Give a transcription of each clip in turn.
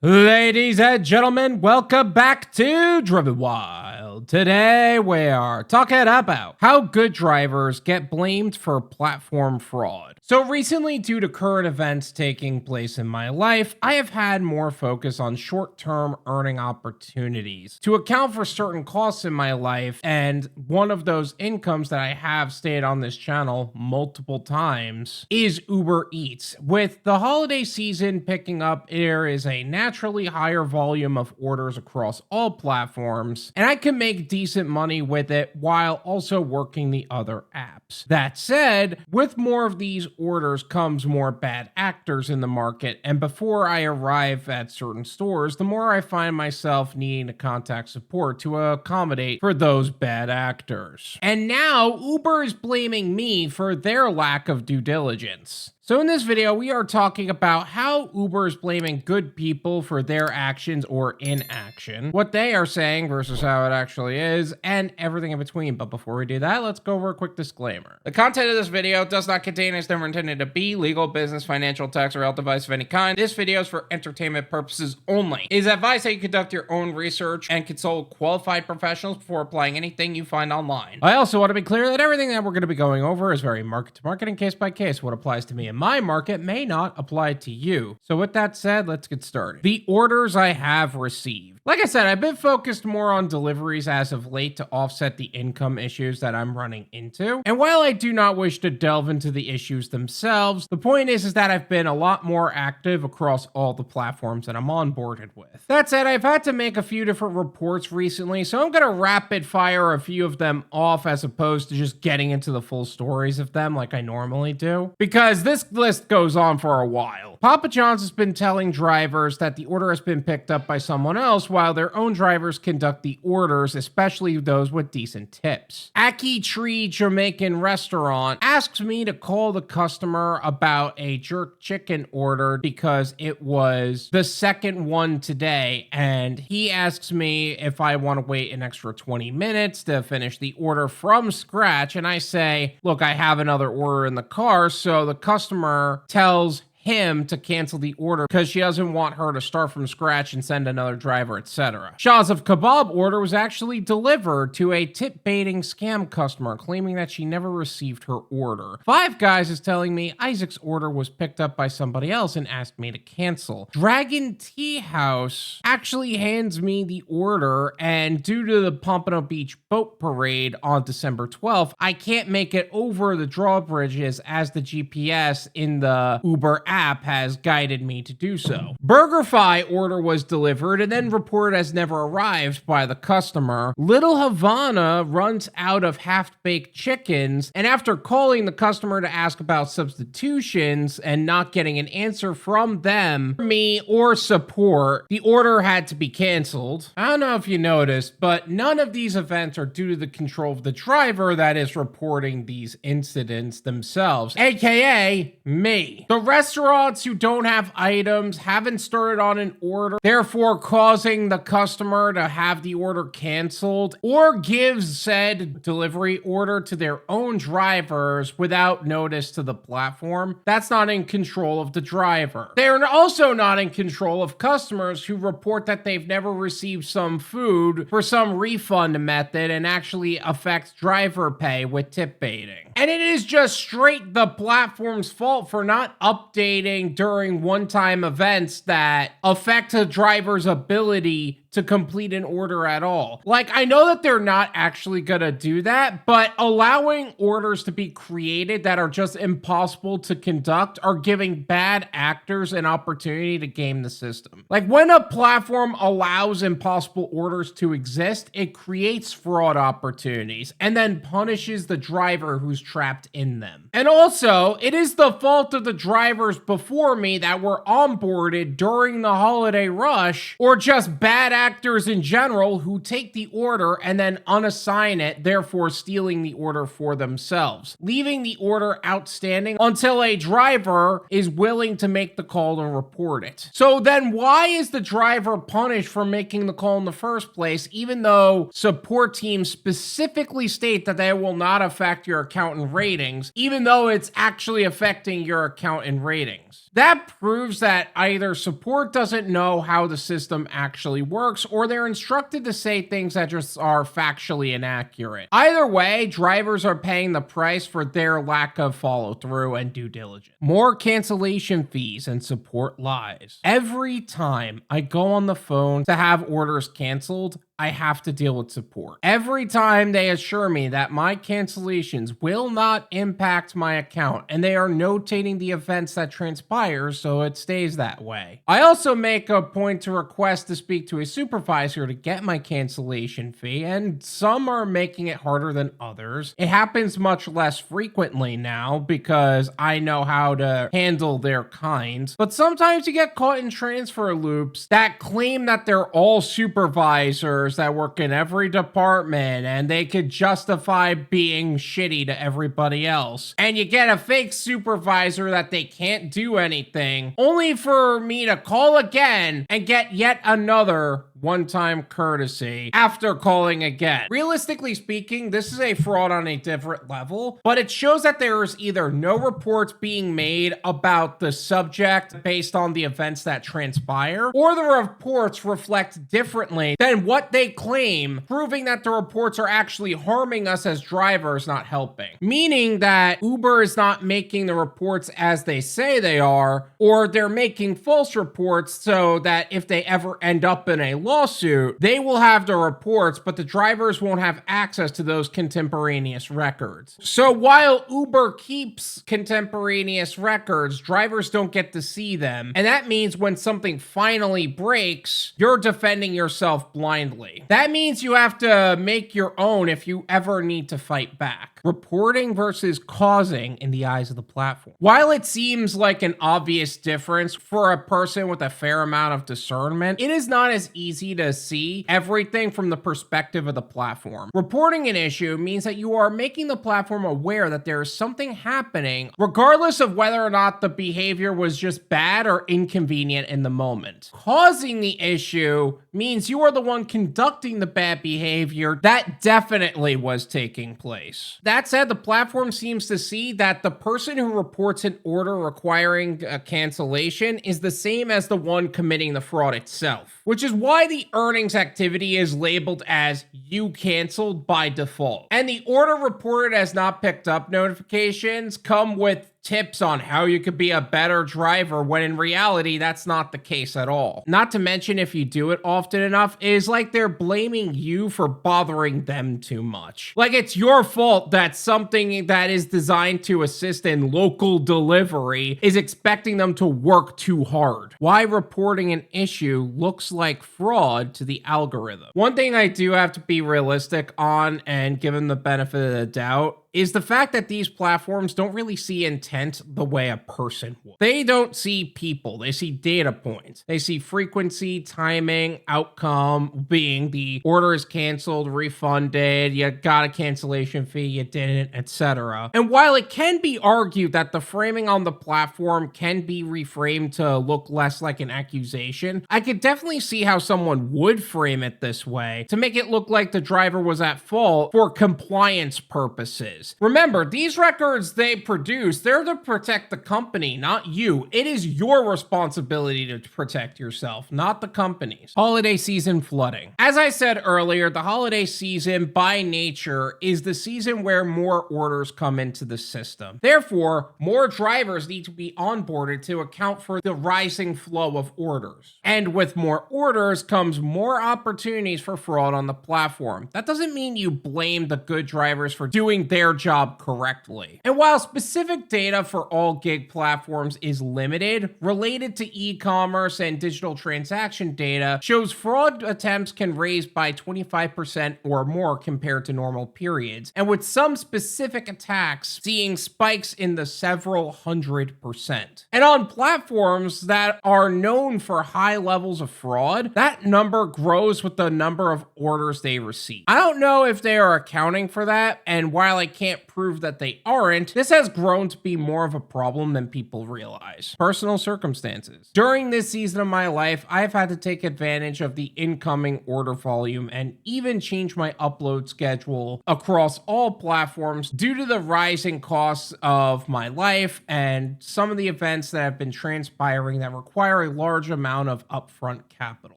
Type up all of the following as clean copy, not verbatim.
Ladies and gentlemen, welcome back to Driven Wild. Today we are talking about how good drivers get blamed for platform fraud. So recently, due to current events taking place in my life, I have had more focus on short-term earning opportunities to account for certain costs in my life, and one of those incomes that I have stated on this channel multiple times is Uber Eats. With the holiday season picking up, there is a naturally higher volume of orders across all platforms, and I can make decent money with it while also working the other apps. That said, with more of these orders comes more bad actors in the market, and before I arrive at certain stores, the more I find myself needing to contact support to accommodate for those bad actors. And now Uber is blaming me for their lack of due diligence. So in this video, we are talking about how Uber is blaming good people for their actions or inaction, what they are saying versus how it actually is, and everything in between. But before we do that, let's go over a quick disclaimer. The content of this video does not contain and is never intended to be legal, business, financial, tax, or health advice of any kind. This video is for entertainment purposes only. It is advised that you conduct your own research and consult qualified professionals before applying anything you find online. I also want to be clear that everything that we're going to be going over is very market to market and case by case. What applies to me in my market may not apply to you. So with that said, let's get started. The orders I have received. Like I said, I've been focused more on deliveries as of late to offset the income issues that I'm running into. And while I do not wish to delve into the issues themselves, the point is that I've been a lot more active across all the platforms that I'm onboarded with. That said, I've had to make a few different reports recently, so I'm going to rapid fire a few of them off as opposed to just getting into the full stories of them like I normally do, because this list goes on for a while. Papa John's has been telling drivers that the order has been picked up by someone else while their own drivers conduct the orders, especially those with decent tips. Aki Tree Jamaican Restaurant asks me to call the customer about a jerk chicken order because it was the second one today, and he asks me if I want to wait an extra 20 minutes to finish the order from scratch, and I say, look, I have another order in the car, so the customer tells him to cancel the order because she doesn't want her to start from scratch and send another driver, etc. Shah's of Kebab order was actually delivered to a tip baiting scam customer claiming that she never received her order. Five Guys is telling me Isaac's order was picked up by somebody else and asked me to cancel. Dragon Tea House actually hands me the order, and due to the Pompano Beach boat parade on December 12th, I can't make it over the drawbridges as the GPS in the Uber app has guided me to do so. BurgerFi order was delivered and then reported as never arrived by the customer. Little Havana runs out of half-baked chickens, and after calling the customer to ask about substitutions and not getting an answer from them, me, or support, the order had to be canceled. I don't know if you noticed, but none of these events are due to the control of the driver that is reporting these incidents themselves, aka me. The restaurants who don't have items haven't started on an order, therefore causing the customer to have the order canceled, or gives said delivery order to their own drivers without notice to the platform. That's not in control of the driver. They're also not in control of customers who report that they've never received some food for some refund method and actually affects driver pay with tip baiting. And it is just straight the platform's fault for not updating during one-time events that affect a driver's ability to complete an order at all. Like, I know that they're not actually gonna do that, but allowing orders to be created that are just impossible to conduct are giving bad actors an opportunity to game the system. Like, when a platform allows impossible orders to exist, it creates fraud opportunities and then punishes the driver who's trapped in them. And also, it is the fault of the drivers before me that were onboarded during the holiday rush, or just bad actors in general who take the order and then unassign it, therefore stealing the order for themselves, leaving the order outstanding until a driver is willing to make the call and report it. So then why is the driver punished for making the call in the first place, even though support teams specifically state that they will not affect your account and ratings, even though it's actually affecting your account and ratings? That proves that either support doesn't know how the system actually works, or they're instructed to say things that just are factually inaccurate. Either way, drivers are paying the price for their lack of follow through and due diligence. More cancellation fees and support lies. Every time I go on the phone to have orders canceled, I have to deal with support. Every time they assure me that my cancellations will not impact my account, and they are notating the events that transpire so it stays that way. I also make a point to request to speak to a supervisor to get my cancellation fee, and some are making it harder than others. It happens much less frequently now because I know how to handle their kind, but sometimes you get caught in transfer loops that claim that they're all supervisors that work in every department and they could justify being shitty to everybody else. And you get a fake supervisor that they can't do anything, only for me to call again and get yet another one-time courtesy after calling again. Realistically speaking, this is a fraud on a different level, but it shows that there is either no reports being made about the subject based on the events that transpire, or the reports reflect differently than what they claim, proving that the reports are actually harming us as drivers, not helping. Meaning that Uber is not making the reports as they say they are, or they're making false reports so that if they ever end up in a lawsuit, they will have the reports, but the drivers won't have access to those contemporaneous records. So while Uber keeps contemporaneous records, drivers don't get to see them. And that means when something finally breaks, you're defending yourself blindly. That means you have to make your own if you ever need to fight back. Reporting versus causing in the eyes of the platform. While it seems like an obvious difference for a person with a fair amount of discernment, it is not as easy to see everything from the perspective of the platform. Reporting an issue means that you are making the platform aware that there is something happening, regardless of whether or not the behavior was just bad or inconvenient in the moment. Causing the issue means you are the one conducting the bad behavior that definitely was taking place. That said, the platform seems to see that the person who reports an order requiring a cancellation is the same as the one committing the fraud itself, which is why the earnings activity is labeled as you canceled by default. And the order reported as not picked up notifications come with tips on how you could be a better driver, when in reality, that's not the case at all. Not to mention, if you do it often enough, it is like they're blaming you for bothering them too much. Like it's your fault that something that is designed to assist in local delivery is expecting them to work too hard. Why reporting an issue looks like fraud to the algorithm. One thing I do have to be realistic on, and give them the benefit of the doubt, is the fact that these platforms don't really see intent the way a person would. They don't see people, they see data points. They see frequency, timing, outcome, being the order is canceled, refunded, you got a cancellation fee, you didn't, etc. And while it can be argued that the framing on the platform can be reframed to look less like an accusation, I could definitely see how someone would frame it this way to make it look like the driver was at fault for compliance purposes. Remember, these records they produce, they're to protect the company, not you. It is your responsibility to protect yourself, not the company's. Holiday season flooding. As I said earlier, the holiday season by nature is the season where more orders come into the system. Therefore, more drivers need to be onboarded to account for the rising flow of orders. And with more orders comes more opportunities for fraud on the platform. That doesn't mean you blame the good drivers for doing their job correctly. And while specific data for all gig platforms is limited, related to e-commerce and digital transaction data shows fraud attempts can raise by 25% or more compared to normal periods, and with some specific attacks seeing spikes in the several 100%. And on platforms that are known for high levels of fraud, that number grows with the number of orders they receive. I don't know if they are accounting for that, and while I can't prove that they aren't, this has grown to be more of a problem than people realize. Personal circumstances. During this season of my life, I've had to take advantage of the incoming order volume and even change my upload schedule across all platforms due to the rising costs of my life and some of the events that have been transpiring that require a large amount of upfront capital.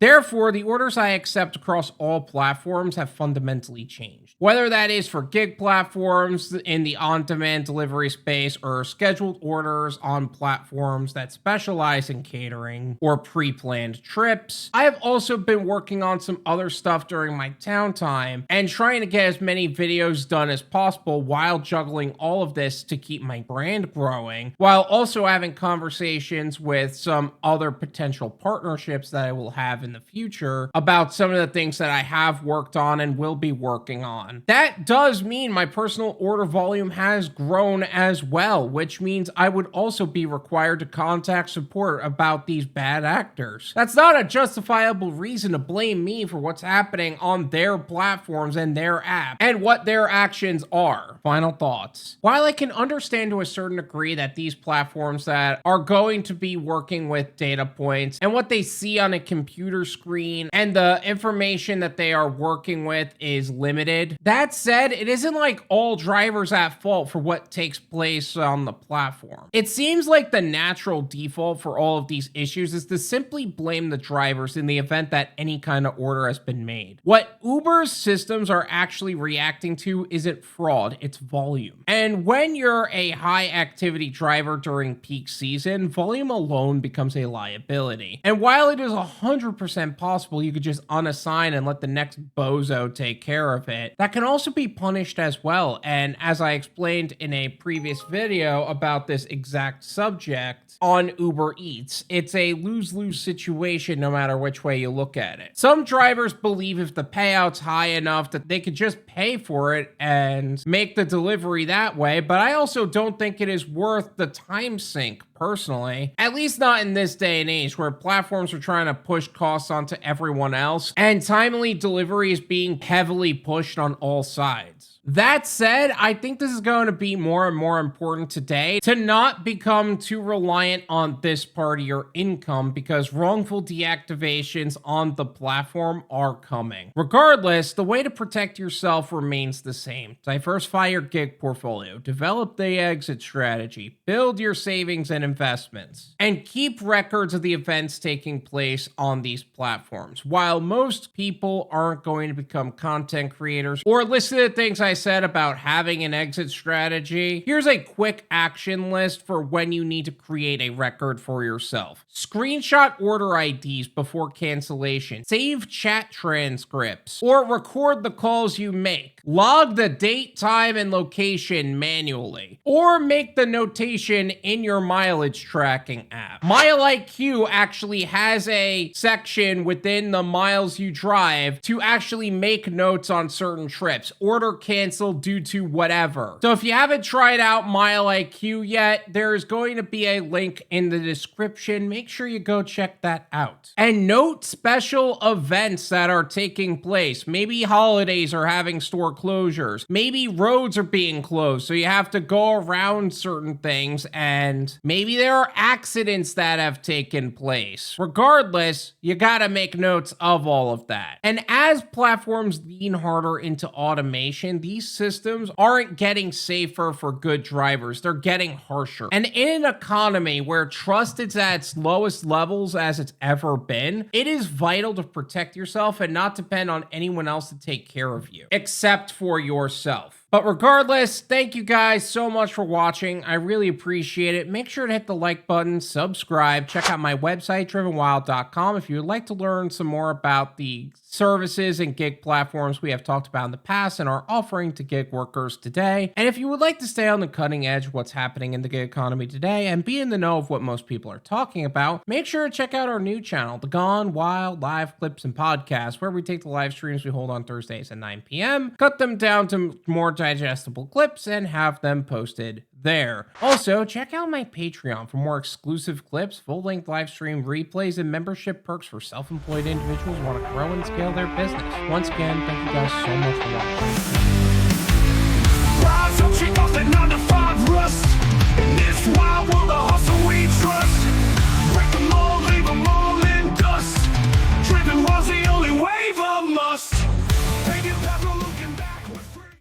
Therefore, the orders I accept across all platforms have fundamentally changed. Whether that is for gig platforms in the on-demand delivery space or scheduled orders on platforms that specialize in catering or pre-planned trips. I have also been working on some other stuff during my downtime and trying to get as many videos done as possible while juggling all of this to keep my brand growing, while also having conversations with some other potential partnerships that I will have in the future about some of the things that I have worked on and will be working on. That does mean my personal order volume has grown as well, which means I would also be required to contact support about these bad actors. That's not a justifiable reason to blame me for what's happening on their platforms and their app and what their actions are. Final thoughts. While I can understand to a certain degree that these platforms that are going to be working with data points and what they see on a computer screen and the information that they are working with is limited. That said, it isn't like all drivers at fault for what takes place on the platform. It seems like the natural default for all of these issues is to simply blame the drivers in the event that any kind of order has been made. What Uber's systems are actually reacting to isn't fraud, it's volume. And when you're a high activity driver during peak season, volume alone becomes a liability. And while it is 100% possible you could just unassign and let the next bozo take care of it, that can also be punished as well. And as I explained in a previous video about this exact subject on Uber Eats, it's a lose-lose situation no matter which way you look at it. Some drivers believe if the payout's high enough that they could just pay for it and make the delivery that way, but I also don't think it is worth the time sink personally, at least not in this day and age where platforms are trying to push costs onto everyone else and timely delivery is being heavily pushed on all sides. That said, I think this is going to be more and more important today to not become too reliant on this part of your income because wrongful deactivations on the platform are coming. Regardless, the way to protect yourself remains the same. Diversify your gig portfolio, develop the exit strategy, build your savings and investments, and keep records of the events taking place on these platforms. While most people aren't going to become content creators or listen to things I said about having an exit strategy, here's a quick action list for when you need to create a record for yourself. Screenshot order IDs before cancellation, save chat transcripts, or record the calls you make. Log the date, time, and location manually, or make the notation in your mileage tracking app. MileIQ actually has a section within the miles you drive to actually make notes on certain trips, order canceled due to whatever. So if you haven't tried out MileIQ yet, there's going to be a link in the description. Make sure you go check that out. And note special events that are taking place. Maybe holidays are having store closures. Maybe roads are being closed, so you have to go around certain things, and maybe there are accidents that have taken place. Regardless, you gotta make notes of all of that. And as platforms lean harder into automation, these systems aren't getting safer for good drivers, they're getting harsher. And in an economy where trust is at its lowest levels as it's ever been, it is vital to protect yourself and not depend on anyone else to take care of you, except for yourself. But regardless, thank you guys so much for watching. I really appreciate it. Make sure to hit the like button, subscribe, check out my website, drivenwyld.com, if you would like to learn some more about the services and gig platforms we have talked about in the past and are offering to gig workers today. And if you would like to stay on the cutting edge of what's happening in the gig economy today and be in the know of what most people are talking about, make sure to check out our new channel, the Gone Wild Live Clips and Podcasts, where we take the live streams we hold on Thursdays at 9 p.m., cut them down to more digestible clips, and have them posted there. Also, check out my Patreon for more exclusive clips, full-length live stream replays, and membership perks for self-employed individuals who want to grow and scale their business. Once again, thank you guys so much for watching.